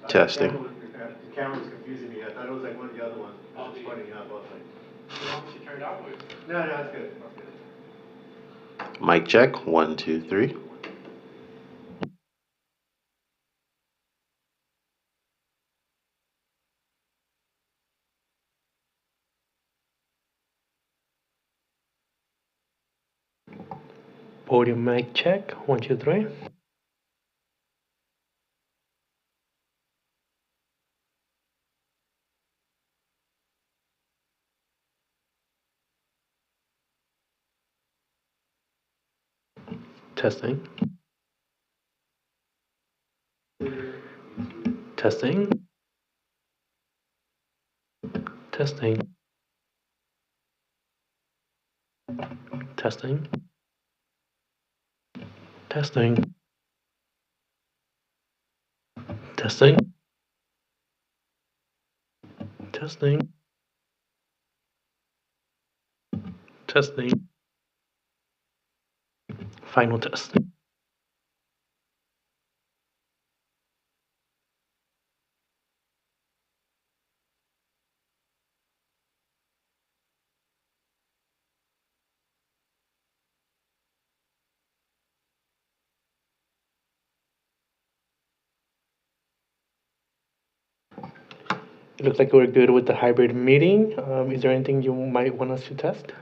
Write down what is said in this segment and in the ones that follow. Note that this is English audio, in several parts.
Testing. The camera was confusing me. I thought it was like one of the other ones. It was pointing up. I was like, You want me to turn it off or? no, that's good. That's good. Mic check. 1, 2, 3. Podium mic check. 1, 2, 3. Testing. Testing. Testing. Testing. Testing. Testing. Testing. Testing. Final test. It looks like we're good with the hybrid meeting. Is there anything you might want us to test?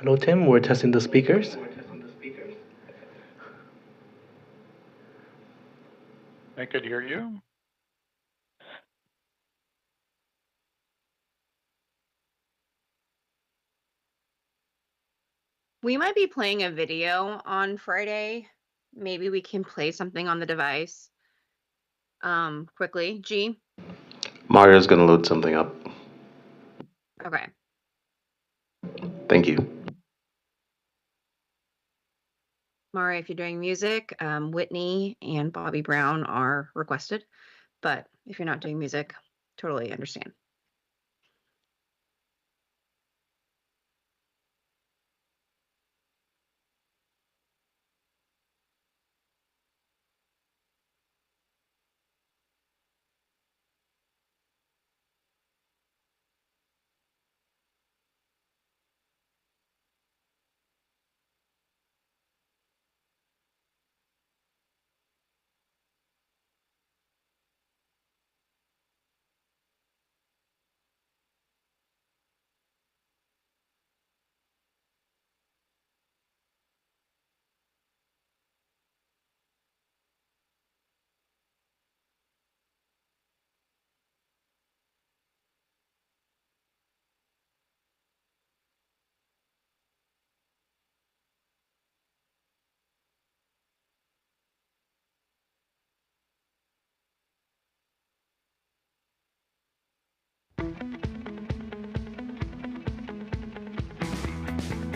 Hello, Tim. We're testing the speakers. I could hear you. We might be playing a video on Friday. Maybe we can play something on the device. Quickly. G. Mario's gonna load something up. Okay. Thank you. Mari, if you're doing music, Whitney and Bobby Brown are requested. But if you're not doing music, totally understand.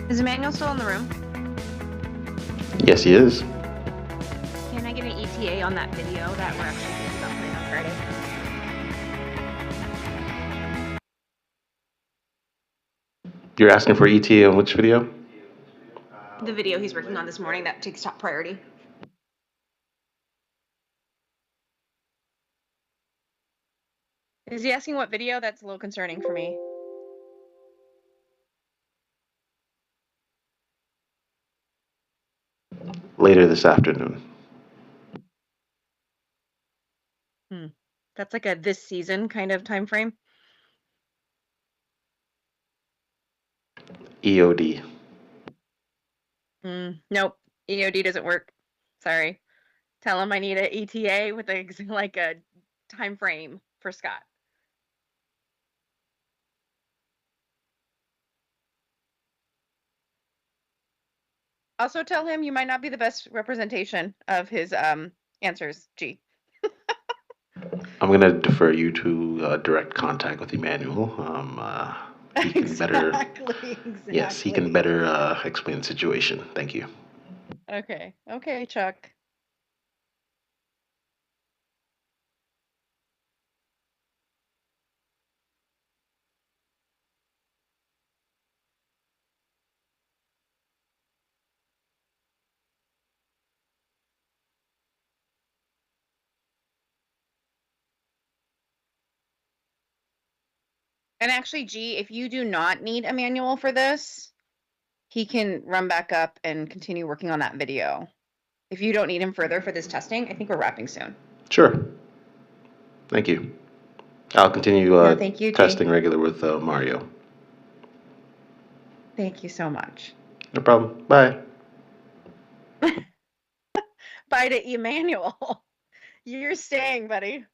Is Emmanuel still in the room? Yes, he is. Can I get an ETA on that video that we're actually thinking about playing on Friday? You're asking for ETA on which video? The video he's working on this morning that takes top priority. Is he asking what video? That's a little concerning for me. Later this afternoon. That's like a this season kind of time frame. EOD. Nope. EOD doesn't work. Sorry. Tell him I need a ETA with like a time frame for Scott. Also tell him you might not be the best representation of his answers, G. I'm gonna defer you to direct contact with Emmanuel. He can better. Exactly. Yes, he can better explain the situation. Thank you. Okay. Okay, Chuck. And actually, G, if you do not need a manual for this, he can run back up and continue working on that video. If you don't need him further for this testing, I think we're wrapping soon. Sure. Thank you. I'll continue No, thank you, G. testing regular with Mario. Thank you so much. No problem. Bye. Bye to Emmanuel. You're staying, buddy.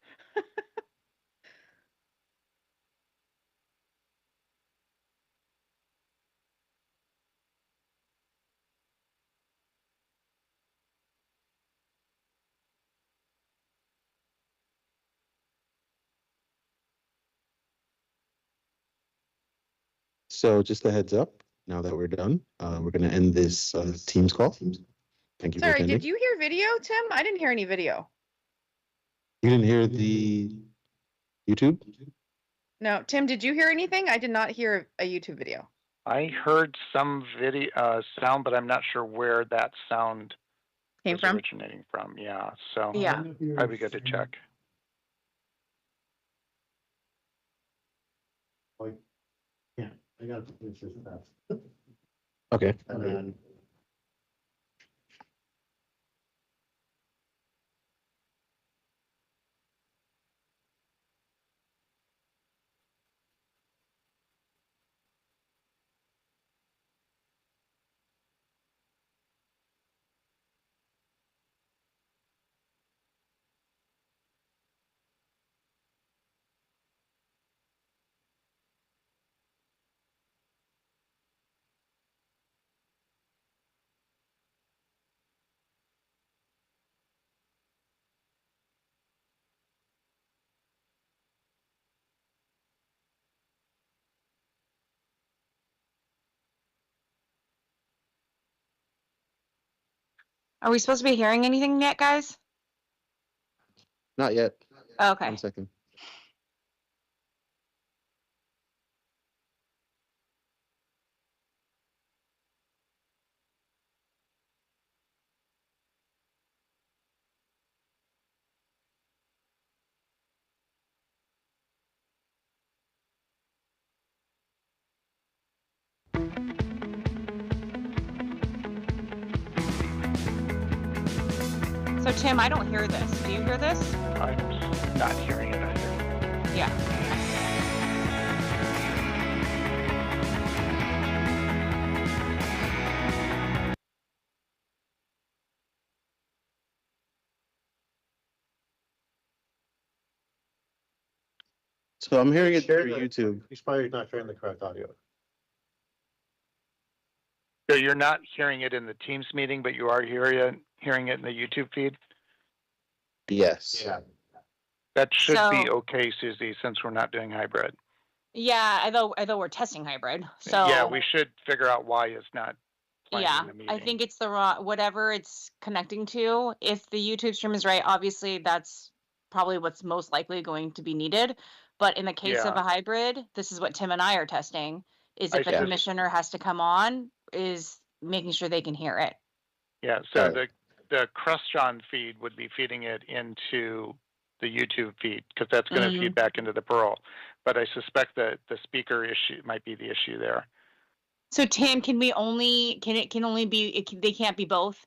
So just a heads up, now that we're done, we're going to end this Teams call. Thank you for Sorry, attending. did you hear video, Tim? I didn't hear any video. You didn't hear the YouTube? No, Tim, did you hear anything? I did not hear a YouTube video. I heard some video sound, but I'm not sure where that sound Came was from? originating from. Yeah, so Yeah. probably good to check. Yeah, I got to finish this fast. Okay. And then. Are we supposed to be hearing anything yet, guys? Not yet. Okay. 1 second. So, Tim, I don't hear this. Do you hear this? I'm not hearing it either. Yeah. So I'm hearing it Share through the- YouTube. He's probably not sharing the correct audio. So you're not hearing it in the Teams meeting, but you are hearing it in the YouTube feed? Yes. Yeah. That should be So- okay, Susie, since we're not doing hybrid. Yeah, although we're testing hybrid. So Yeah, we should figure out why it's not playing yeah, in the meeting. I think it's the wrong whatever it's connecting to. If the YouTube stream is right, obviously that's probably what's most likely going to be needed. But in the case of Yeah. a hybrid, this is what Tim and I are testing, is I if a see. commissioner has to come on, is making sure they can hear it. Yeah, so Alright. the Crestron feed would be feeding it into the YouTube feed because that's going to Mhm. feed back into the Pearl. But I suspect that the speaker issue might be the issue there. So Tim, can we only they can't be both?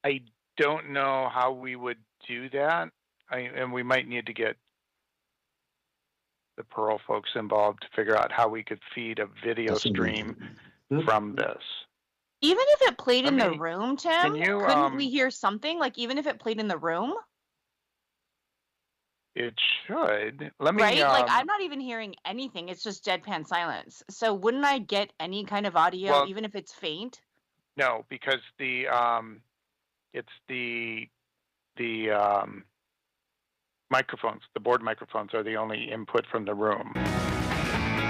I don't know how we would do that. And we might need to get the Pearl folks involved to figure out how we could feed a video That's stream amazing. from this. Even if it played Let in the me- room, Tim, can you, couldn't we hear something? Like even if it played in the room, It should. Let me, right? Like I'm not even hearing anything. It's just deadpan silence. So wouldn't I get any kind of audio, Well- even if it's faint? no, because it's the microphones, the board microphones are the only input from the room.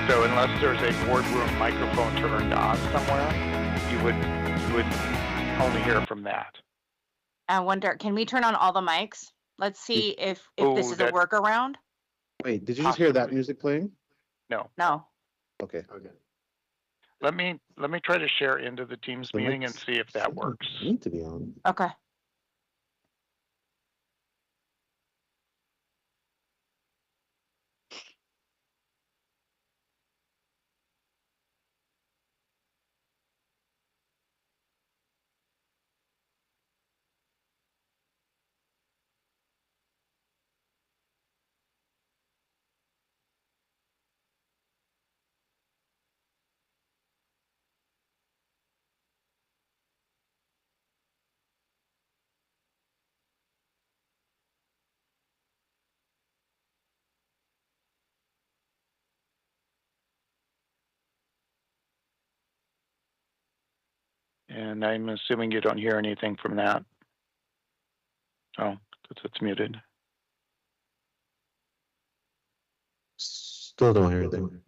So unless there's a boardroom microphone turned on somewhere, you would only hear from that. I wonder, can we turn on all the mics? Let's see if this Ooh, is a that- workaround. Wait, did you just hear that Possibly. music playing? No. No. Okay. Let me try to share into the Teams The meeting and mics see if that works. Need to be on. Okay. And I'm assuming you don't hear anything from that. Oh, because it's muted. Still don't hear anything.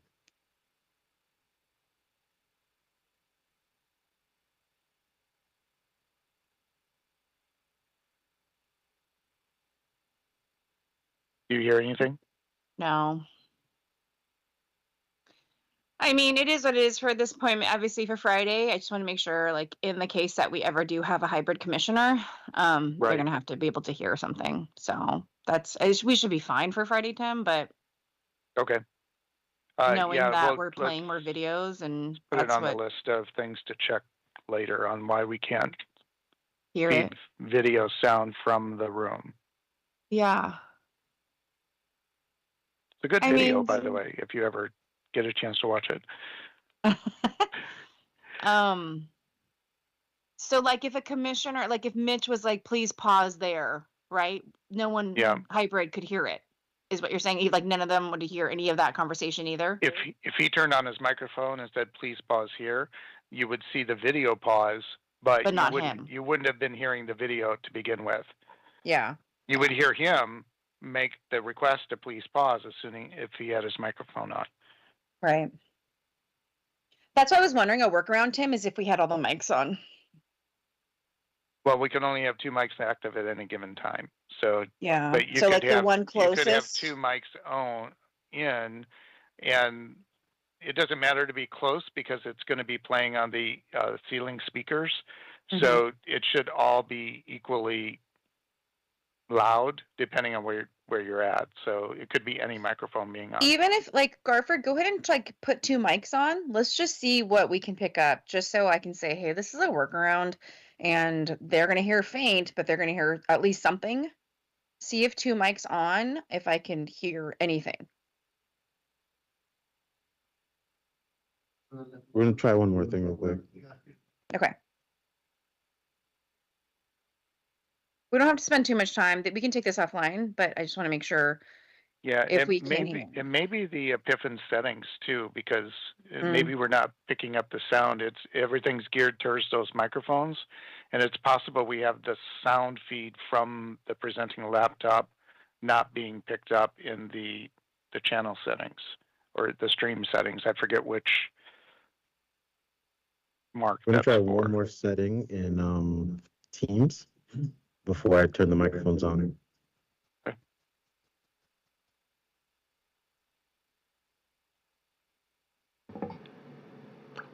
Do you hear anything? No. I mean, it is what it is for this point. Obviously, for Friday, I just want to make sure, like, in the case that we ever do have a hybrid commissioner, they're Right. gonna have to be able to hear something. So we should be fine for Friday, Tim. But Okay. knowing yeah, that well, we're playing more let's videos, and put it that's on what the list of things to check later on why we can't hear feed it. video sound from the room. Yeah. It's a good I video, mean- by the way, if you ever get a chance to watch it. So like if a commissioner, like if Mitch was like, please pause there, right? No one Yeah. hybrid could hear it, is what you're saying. Like none of them would hear any of that conversation either. If he turned on his microphone and said, please pause here, you would see the video pause, but But not wouldn't, him. you wouldn't have been hearing the video to begin with. Yeah. You would hear him make the request to please pause, assuming if he had his microphone on. Right. That's why I was wondering, a workaround, Tim, is if we had all the mics on. Well, we can only have two mics active at any given time. So, Yeah. but you So could like have, the one you could have closest. two mics on in, and it doesn't matter to be close because it's going to be playing on the ceiling speakers. Mm-hmm. So it should all be equally loud depending on where you're at. So it could be any microphone being on. Even if like Garford, go ahead and like put two mics on. Let's just see what we can pick up, just so I can say, hey, this is a workaround, and they're gonna hear faint, but they're gonna hear at least something. See if two mics on, if I can hear anything. We're gonna try one more thing real quick. Okay. We don't have to spend too much time. We can take this offline, but I just want to make sure. Yeah, if it we may can be, hear. it may be the Epiphone settings too, because Mm. maybe we're not picking up the sound. It's everything's geared towards those microphones, and it's possible we have the sound feed from the presenting laptop not being picked up in the channel settings or the stream settings. I forget which mark We're gonna that's try for. one more setting in Teams before I turn the microphones on.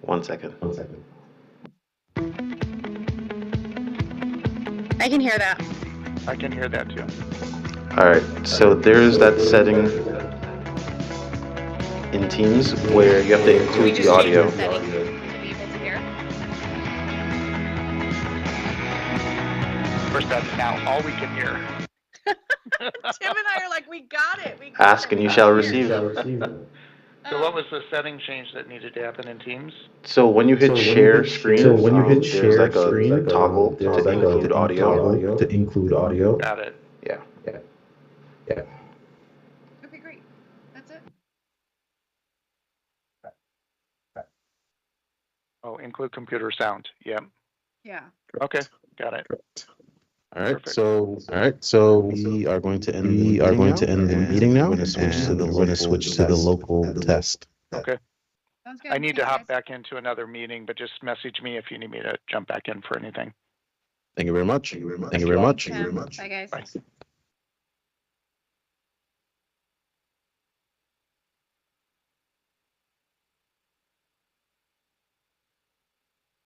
1 second. 1 second. I can hear that. I can hear that too. All right, so there's that setting in Teams where you have to We include just the audio. changed the setting to be able to hear. Of course, that's now all we can hear. and I are like, we got it. We got Ask it. and we you got shall it." receive. So what was the setting change that needed to happen in Teams? So when you hit share screen, there's share like a screen, toggle there's to like include a audio. toggle to include audio. Got it. Yeah. Okay, great. That's it. Oh, include computer sound. Yep. Yeah. Okay, got it. All right, Perfect. so we are going to end the meeting now. We're going to switch to the local test. Okay. Sounds good. I need to Thanks, hop guys. back into another meeting, but just message me if you need me to jump back in for anything. Thank you very much. Tim. Bye, guys. Bye.